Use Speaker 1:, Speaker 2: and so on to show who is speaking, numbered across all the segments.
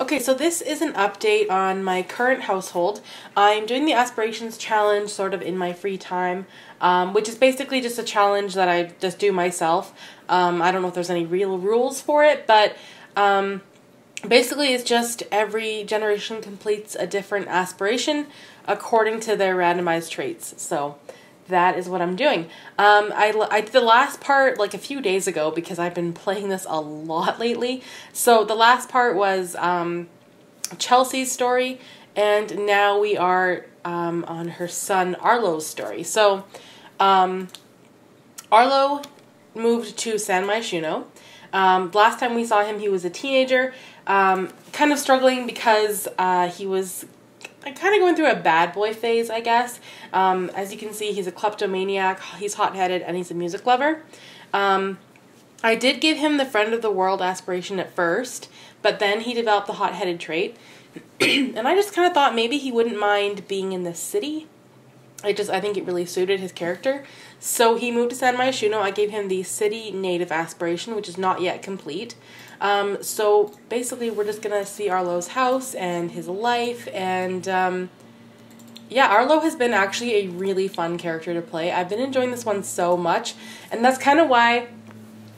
Speaker 1: Okay, so this is an update on my current household. I'm doing the Aspirations challenge sort of in my free time, which is basically just a challenge that I just do myself. I don't know if there's any real rules for it, but basically it's just every generation completes a different aspiration according to their randomized traits. So that is what I'm doing. I did the last part like a few days ago because I've been playing this a lot lately. So the last part was Chelsea's story, and now we are on her son Arlo's story. So Arlo moved to San Myshuno. Last time we saw him, he was a teenager, kind of struggling because he was kind of going through a bad boy phase, I guess. As you can see, he's a kleptomaniac, he's hot-headed, and he's a music lover. I did give him the friend of the world aspiration at first, but then he developed the hot-headed trait. And I just kind of thought maybe he wouldn't mind being in the city. I think it really suited his character. So he moved to San Myshuno. I gave him the city native aspiration, which is not yet complete. So basically we're just gonna see Arlo's house and his life, and yeah, Arlo has been actually a really fun character to play. I've been enjoying this one so much, and that's kind of why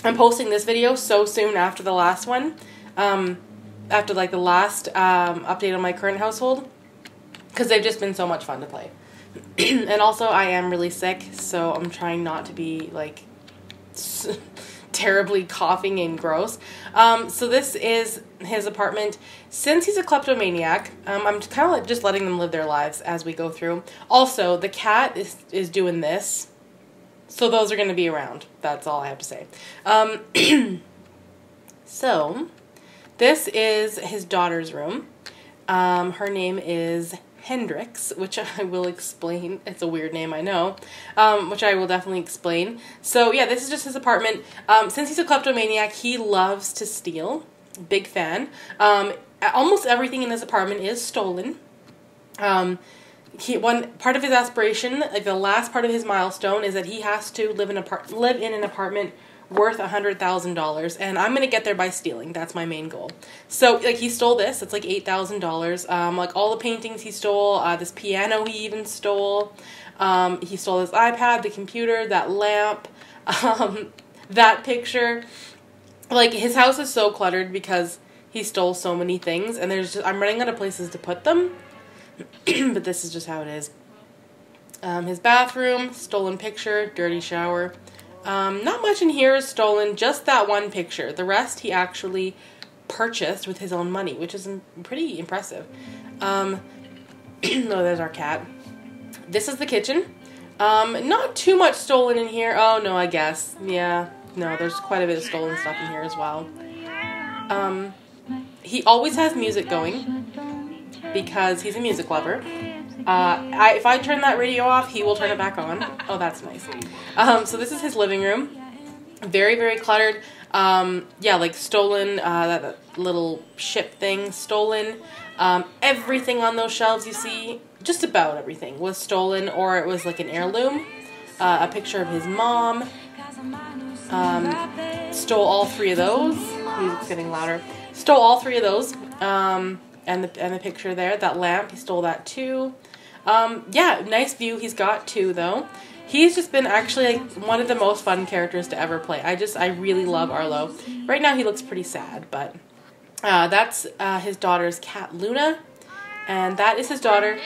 Speaker 1: I'm posting this video so soon after the last one, after like the last update on my current household, because they've just been so much fun to play. And also I am really sick, so I'm trying not to be like terribly coughing and gross. So this is his apartment. Since he's a kleptomaniac, I'm kind of like just letting them live their lives as we go through. Also, the cat is doing this, so those are going to be around. That's all I have to say. So this is his daughter's room. Her name is Hendrix, which I will explain. It's a weird name, I know, which I will definitely explain. So yeah, this is just his apartment. Since he's a kleptomaniac, he loves to steal. Big fan. Almost everything in his apartment is stolen. One part of his aspiration, like the last part of his milestone, is that he has to live in an apartment worth $100,000, and I'm gonna get there by stealing. That's my main goal. So like he stole this. It's like $8,000. Like all the paintings he stole. This piano he even stole. He stole this iPad, the computer, that lamp, that picture. Like his house is so cluttered because he stole so many things, and I'm running out of places to put them. But this is just how it is. His bathroom, stolen picture, dirty shower. Not much in here is stolen, just that one picture. The rest he actually purchased with his own money, which is pretty impressive. Oh, there's our cat. This is the kitchen. Not too much stolen in here. Oh, no, I guess. Yeah, no, there's quite a bit of stolen stuff in here as well. He always has music going because he's a music lover. If I turn that radio off, he will turn it back on. Oh, that's nice. So this is his living room. Very, very cluttered. Yeah, like stolen, that little ship thing, stolen. Everything on those shelves you see, just about everything, was stolen, or it was like an heirloom. A picture of his mom. Stole all three of those. Music's getting louder. Stole all three of those. And the picture there, that lamp, he stole that too. Yeah, nice view he's got too, though. He's just been actually like one of the most fun characters to ever play. I really love Arlo. Right now he looks pretty sad, but that's his daughter's cat Luna, and that is his daughter.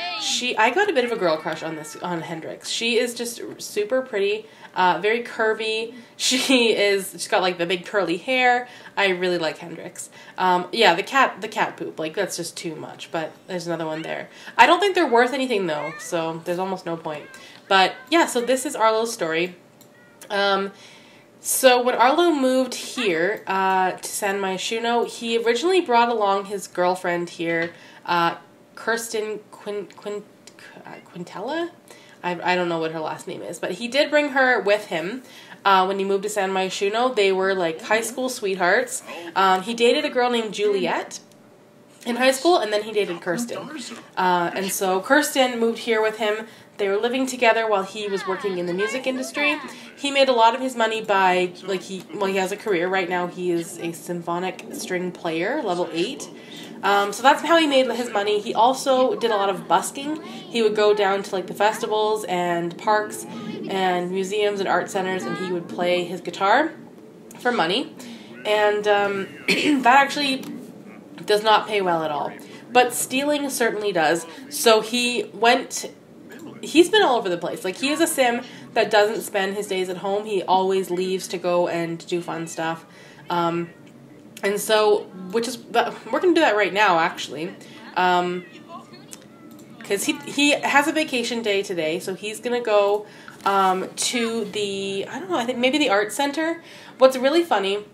Speaker 1: I got a bit of a girl crush on Hendrix. She is just super pretty, very curvy. She's got like the big curly hair. I really like Hendrix. Yeah, the cat poop, like that's just too much, but there's another one there. I don't think they're worth anything though, so there's almost no point. But yeah, so this is Arlo's story. So when Arlo moved here to San Myshuno, he originally brought along his girlfriend here, Kirsten Quintella? I don't know what her last name is, but he did bring her with him when he moved to San Myshuno. They were like high school sweethearts. He dated a girl named Juliet in high school, and then he dated Kirsten. And so Kirsten moved here with him They were living together while he was working in the music industry. He made a lot of his money by, like, he has a career. Right now he is a symphonic string player, level 8. So that's how he made his money. He also did a lot of busking. He would go down to, like, the festivals and parks and museums and art centers, and he would play his guitar for money. And that actually does not pay well at all. But stealing certainly does. So he's been all over the place. Like, he is a sim that doesn't spend his days at home. He always leaves to go and do fun stuff. And so, we're going to do that right now, actually. Because he has a vacation day today, so he's going to go to the, I don't know, I think maybe the art center. What's really funny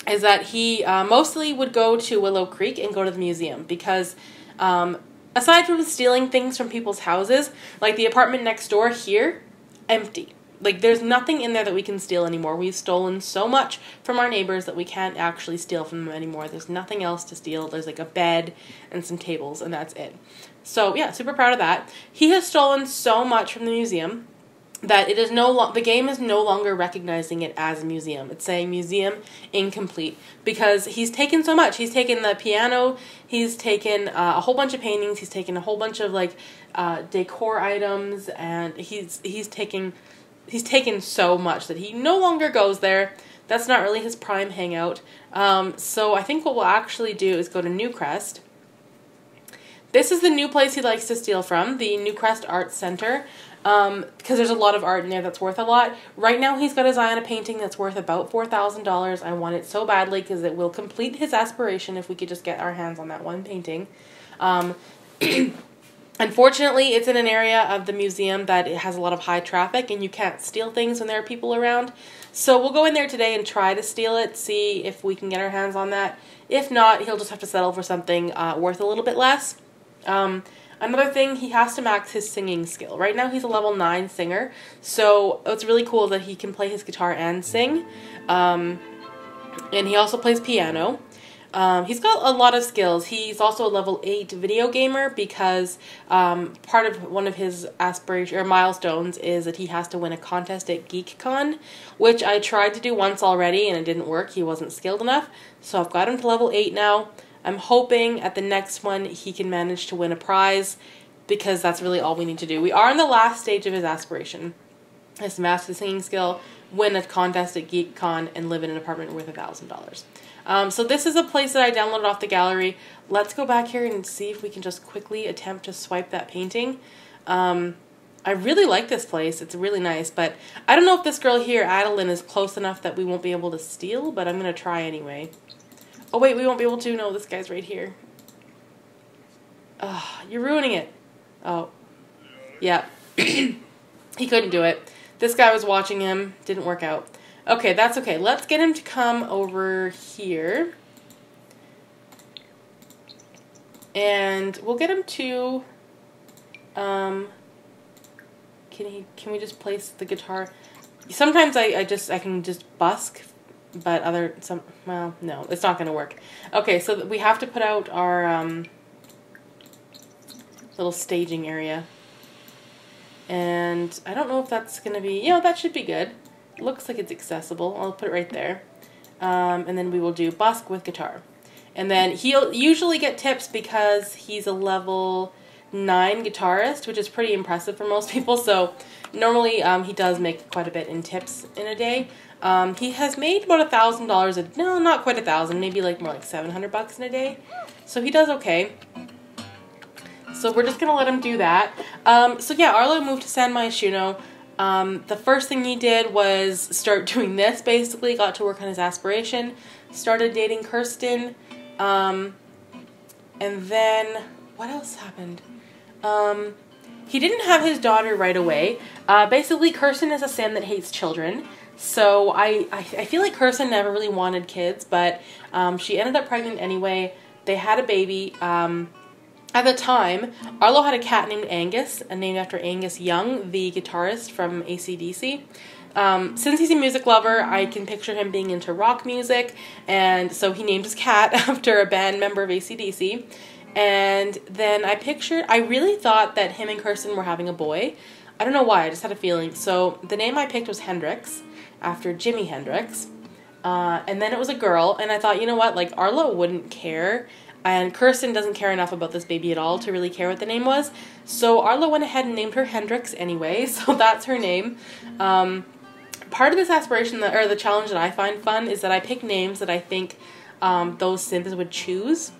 Speaker 1: is that he mostly would go to Willow Creek and go to the museum because aside from stealing things from people's houses, like the apartment next door here, empty. Like, there's nothing in there that we can steal anymore. We've stolen so much from our neighbors that we can't actually steal from them anymore. There's nothing else to steal. There's like a bed and some tables, and that's it. So yeah, super proud of that. He has stolen so much from the museum that it is the game is no longer recognizing it as a museum. It's saying museum incomplete because he's taken so much. He's taken the piano, he's taken a whole bunch of paintings, he's taken a whole bunch of like decor items, and he's taken so much that he no longer goes there. That's not really his prime hangout. So I think what we'll actually do is go to Newcrest. This is the new place he likes to steal from, the Newcrest Art Center. Because there's a lot of art in there that's worth a lot. Right now he's got his eye on a painting that's worth about $4,000. I want it so badly because it will complete his aspiration if we could just get our hands on that one painting. Unfortunately, it's in an area of the museum that it has a lot of high traffic and you can't steal things when there are people around. So we'll go in there today and try to steal it, see if we can get our hands on that. If not, he'll just have to settle for something worth a little bit less. Another thing, he has to max his singing skill. Right now he's a level 9 singer, so it's really cool that he can play his guitar and sing. And he also plays piano. He's got a lot of skills. He's also a level 8 video gamer because part of one of his milestones is that he has to win a contest at GeekCon, which I tried to do once already and it didn't work. He wasn't skilled enough, so I've got him to level 8 now. I'm hoping at the next one he can manage to win a prize because that's really all we need to do. We are in the last stage of his aspiration. He has to master the singing skill, win a contest at GeekCon, and live in an apartment worth $1,000. So this is a place that I downloaded off the gallery. Let's go back here and see if we can just quickly attempt to swipe that painting. I really like this place. It's really nice, but I don't know if this girl here, Adeline, is close enough that we won't be able to steal, but I'm going to try anyway. Oh wait, we won't be able to. No, this guy's right here. You're ruining it. Oh. Yeah. He couldn't do it. This guy was watching him. Didn't work out. Okay, that's okay. Let's get him to come over here. And we'll get him to... Can we just place the guitar? Sometimes I can just busk. But well, no, it's not going to work. Okay, so we have to put out our little staging area. And I don't know if that's going to be, that should be good. It looks like it's accessible. I'll put it right there. And then we will do busk with guitar. And then he'll usually get tips because he's a level 9 guitarist, which is pretty impressive for most people. So normally he does make quite a bit in tips in a day. He has made about $1,000 no, not quite 1,000, maybe more like $700 in a day. So he does okay. So we're just gonna let him do that. So yeah, Arlo moved to San Myshuno. The first thing he did was start doing this, basically, got to work on his aspiration, started dating Kirsten, and then, what else happened? He didn't have his daughter right away. Basically, Kirsten is a sim that hates children. So I feel like Kirsten never really wanted kids, but she ended up pregnant anyway. They had a baby. At the time, Arlo had a cat named Angus, named after Angus Young, the guitarist from AC/DC. Since he's a music lover, I can picture him being into rock music, and so he named his cat after a band member of AC/DC. And then I really thought that him and Kirsten were having a boy. I don't know why, I just had a feeling. So the name I picked was Hendrix, after Jimi Hendrix. And then it was a girl, and I thought, you know what, like, Arlo wouldn't care, and Kirsten doesn't care enough about this baby at all to really care what the name was. So Arlo went ahead and named her Hendrix anyway, so that's her name. Part of this aspiration, or the challenge that I find fun, is that I pick names that I think those Sims would choose.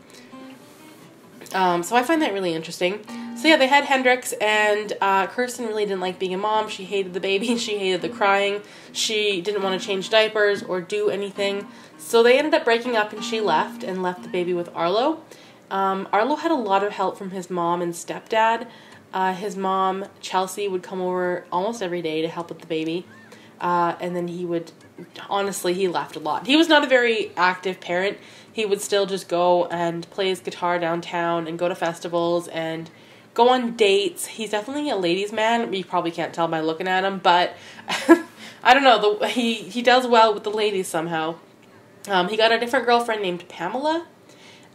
Speaker 1: So I find that really interesting. So yeah, they had Hendrix, and Kirsten really didn't like being a mom. She hated the baby, she hated the crying, she didn't want to change diapers or do anything. So they ended up breaking up, and she left the baby with Arlo. Arlo had a lot of help from his mom and stepdad. His mom, Chelsea, would come over almost every day to help with the baby. And then he would, honestly, he laughed a lot. He was not a very active parent. He would still just go and play his guitar downtown and go to festivals and go on dates. He's definitely a ladies' man. You probably can't tell by looking at him, but I don't know. He does well with the ladies somehow. He got a different girlfriend named Pamela,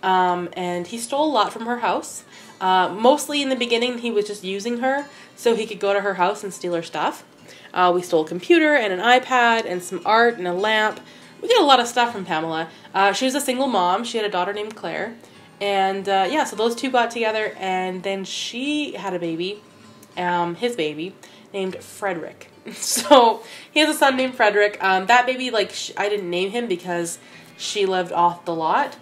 Speaker 1: and he stole a lot from her house. Mostly in the beginning, he was just using her so he could go to her house and steal her stuff. We stole a computer and an iPad and some art and a lamp. We got a lot of stuff from Pamela. She was a single mom. She had a daughter named Claire. And yeah, so those two got together, and then she had a baby, his baby, named Frederick. So he has a son named Frederick. That baby, like, I didn't name him because she lived off the lot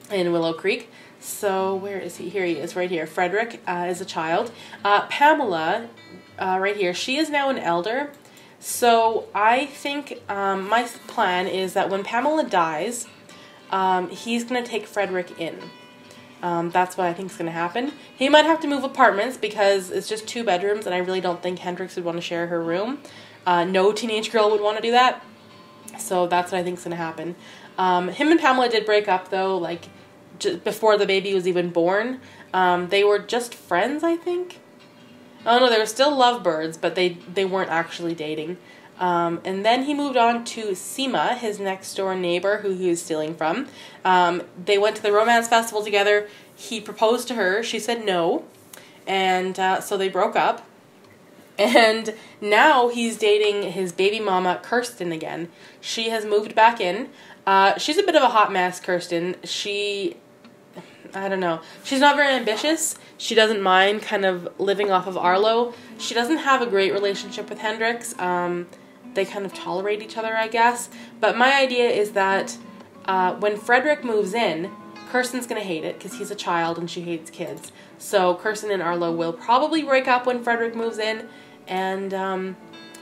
Speaker 1: in Willow Creek. So where is he? Here he is, right here. Frederick is a child. Pamela, right here, she is now an elder. So I think my plan is that when Pamela dies, he's going to take Frederick in. That's what I think is going to happen. He might have to move apartments because it's just 2 bedrooms, and I really don't think Hendrix would want to share her room. No teenage girl would want to do that. So that's what I think is going to happen. Him and Pamela did break up, though, like, before the baby was even born. They were just friends, I think. Oh no, they were still lovebirds, but they weren't actually dating. And then he moved on to Seema, his next door neighbor, who he was stealing from. They went to the romance festival together. He proposed to her. She said no. And so they broke up. And now he's dating his baby mama, Kirsten, again. She has moved back in. She's a bit of a hot mess, Kirsten. I don't know. She's not very ambitious. She doesn't mind kind of living off of Arlo. She doesn't have a great relationship with Hendrix. They kind of tolerate each other, I guess. But my idea is that when Frederick moves in, Kirsten's going to hate it because he's a child and she hates kids. So Kirsten and Arlo will probably break up when Frederick moves in. And I'm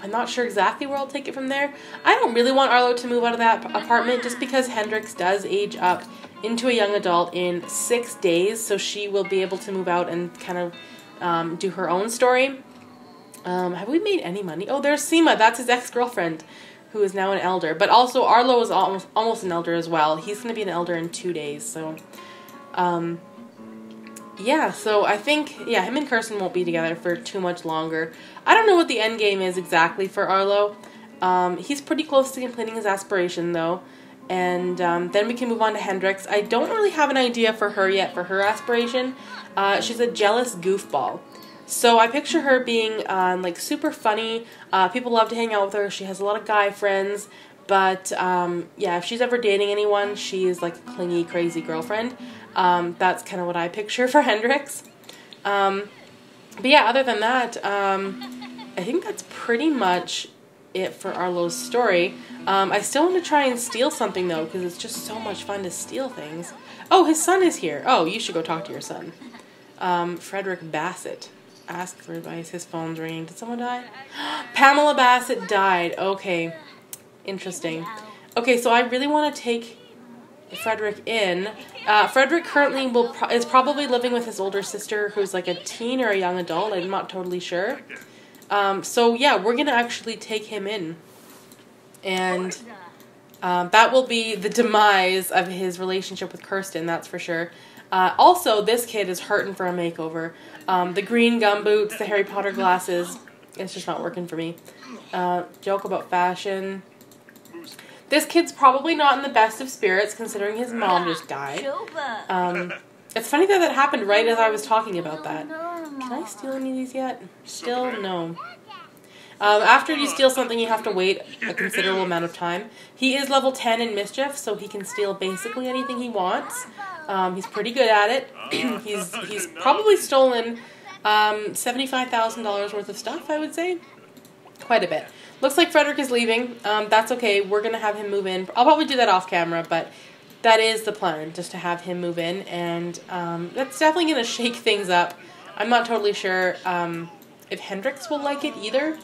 Speaker 1: not sure exactly where I'll take it from there. I don't really want Arlo to move out of that apartment just because Hendrix does age up into a young adult in 6 days, so she will be able to move out and kind of do her own story. Have we made any money? Oh, there's Seema. That's his ex-girlfriend, who is now an elder. But also, Arlo is almost an elder as well. He's going to be an elder in 2 days, so... yeah, so I think, yeah, him and Kirsten won't be together for too much longer. I don't know what the end game is exactly for Arlo. He's pretty close to completing his aspiration, though. And then we can move on to Hendrix. I don't really have an idea for her yet for her aspiration. She's a jealous goofball. So I picture her being like super funny. People love to hang out with her. She has a lot of guy friends. But yeah, if she's ever dating anyone, she is like a clingy, crazy girlfriend. That's kind of what I picture for Hendrix. But yeah, other than that, I think that's pretty much it for Arlo's story. I still want to try and steal something though, because it's just so much fun to steal things. Oh, his son is here. Oh, you should go talk to your son. Frederick Bassett. Ask for advice. His phone's ringing. Did someone die? Pamela Bassett died. Okay. Interesting. Okay, so I really want to take Frederick in. Frederick currently is probably living with his older sister, who's like a teen or a young adult. I'm not totally sure. So yeah, we're going to actually take him in. And that will be the demise of his relationship with Kirsten, that's for sure. Also, this kid is hurting for a makeover. The green gumboots, the Harry Potter glasses, it's just not working for me. Joke about fashion. This kid's probably not in the best of spirits considering his mom just died. It's funny that happened right as I was talking about that. Can I steal any of these yet? Still no. After you steal something, you have to wait a considerable amount of time. He is level 10 in Mischief, so he can steal basically anything he wants. He's pretty good at it. he's probably stolen $75,000 worth of stuff, I would say. Quite a bit. Looks like Frederick is leaving. That's okay. We're going to have him move in. I'll probably do that off camera, but that is the plan, just to have him move in. And that's definitely going to shake things up. I'm not totally sure if Hendrix will like it either.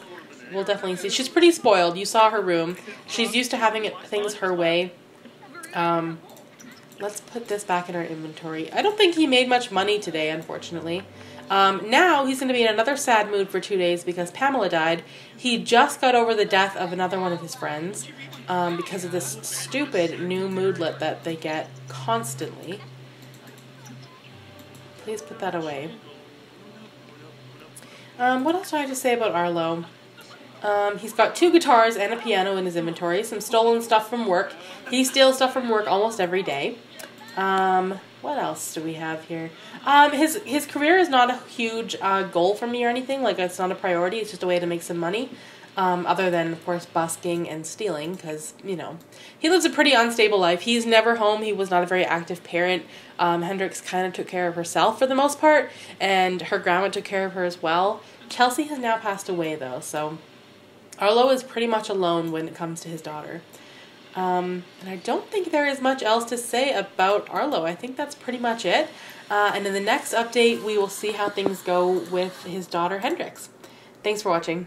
Speaker 1: We'll definitely see. She's pretty spoiled. You saw her room. She's used to having things her way. Let's put this back in our inventory. I don't think he made much money today, unfortunately. Now he's going to be in another sad mood for 2 days because Pamela died. He just got over the death of another one of his friends because of this stupid new moodlet that they get constantly. Please put that away. What else do I have to say about Arlo? He's got 2 guitars and a piano in his inventory, some stolen stuff from work. He steals stuff from work almost every day. What else do we have here? His career is not a huge goal for me or anything. Like, it's not a priority. It's just a way to make some money. Other than, of course, busking and stealing, because, you know, he lives a pretty unstable life. He's never home. He was not a very active parent. Hendrix kind of took care of herself for the most part, and her grandma took care of her as well. Chelsea has now passed away, though, so Arlo is pretty much alone when it comes to his daughter. And I don't think there is much else to say about Arlo. I think that's pretty much it. And in the next update, we will see how things go with his daughter, Hendrix. Thanks for watching.